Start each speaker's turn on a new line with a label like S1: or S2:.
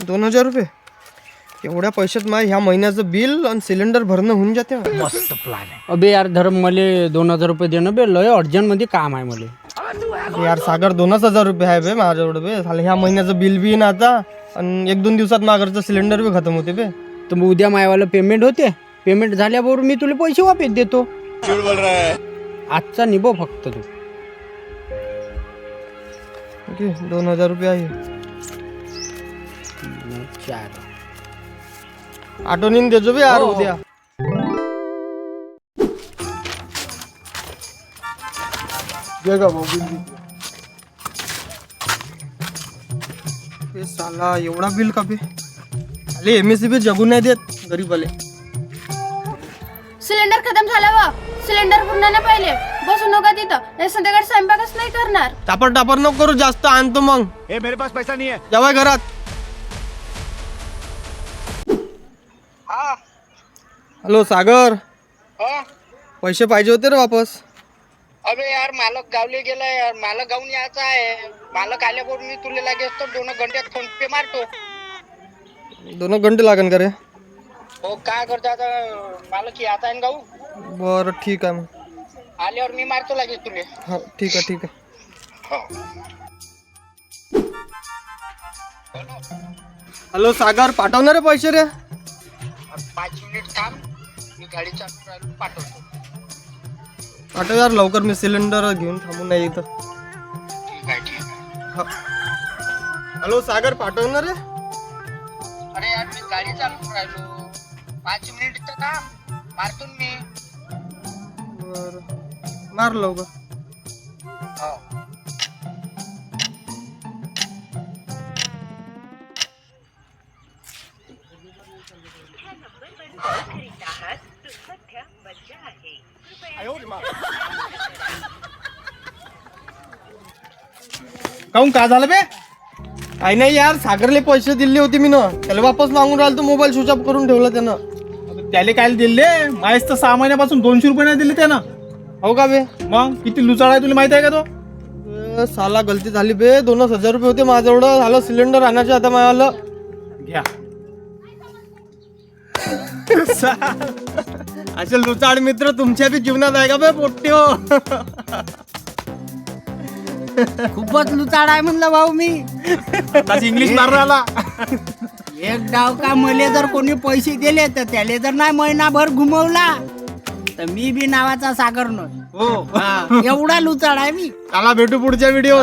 S1: 2000 रुपये एवढ्या पैशात माझ्या ह्या महिन्याचं बिल आणि सिलेंडर भरणं होऊन जाते.
S2: मस्त प्लॅन आहे. अबे यार धर्म मले 2000 रुपये देणं बे, लय अर्जंट मध्ये काम आहे मले.
S1: यार सागर 2,000 रुपये आहे बे माझ्याकडे बे. झालं ह्या महिन्याचं बिल बी ना आता आणि 1-2 दिवसात माझ्या घरचं सिलेंडर बी खतम होते बे.
S2: तर मग उद्या मायवाला पेमेंट होते. पेमेंट झाल्यावर मी तुला पैसे वापस देतो. आजचा निभो फक्त तू.
S1: ओके 2,000 रुपये आहे.
S2: 4
S1: आठवणीन देजो बे यार उद्या. बे साला एवढा बिल का बे. अरे MSCB जगू नाही देत गरीबाले.
S3: सिलेंडर खतम झाला व सिलेंडर पूर्ण ना पहिले बसू नका तिथं. हे संध्याकाळी स्वयंपाकच नाही करणार.
S1: टापर नको करू जास्त आणतो मग.
S4: मेरे पास पैसा नहीं है.
S1: जेवाय घरात. हॅलो सागर, पैसे पाहिजे होते रे वापस.
S5: अबे यार मालक गावले गेलाय यार. मालक गावून यायचा आहे. मालक आल्यावर मी तुला लागेल तर 2 घंट्यात फोन पे मारतो.
S1: 2 घंटे लागन का रे.
S5: हो काय करतो आता. मालक यायचा आहे ना गाऊ.
S1: बरं ठीक आहे मग.
S5: आल्यावर मी मारतो लागेल तुले.
S1: हा ठीक आहे. हॅलो सागर, पाठवणार रे पैसे रे.
S5: 5 मिनिट थांब. मी गाडी चालू राहिलो पाठवतो.
S1: पाठव यार लवकर. मी सिलेंडर घेऊन थांबून नाही इथं.
S5: ठीक आहे.
S1: हॅलो सागर, पाठवणार रे.
S5: अरे यार मी गाडी चालू राहिलो. 5 मिनिट तर थांब. मारतो ना मी.
S1: बरं मार लवकर.
S5: हो.
S1: काहून काय झालं बे. काही नाही यार, सागरले पैसे दिले होते मी ना. त्याला वापस मागून राहिलो तो. मोबाईल स्विच ऑफ करून ठेवला त्यानं.
S4: त्याले काय दिले. माहीत तर 6 महिन्यापासून 200 रुपये नाही दिले त्यानं.
S1: हो का बे.
S4: मग किती लुचाळ आहे तुला माहित आहे का तो.
S1: साला गलती झाली बे. 2,000 रुपये होते माझ्याकडं. झालं सिलेंडर आणायचं आता मला.
S4: घ्या.
S1: असे लुचाड मित्र तुमच्या बी जीवनात आहे का बे पोट्टे हो.
S2: खूपच लुचाड आहे म्हणलं भाऊ मी.
S4: इंग्लिश मारून राहिला.
S2: एक डाव का मले जर कोणी पैसे दिले तर त्याले जर नाही महिनाभर घुमवला तर मी बी नावाचा सागर नव्हे.
S1: हो
S2: एवढा लुचाड आहे मी.
S1: चला भेटू पुढच्या व्हिडिओ.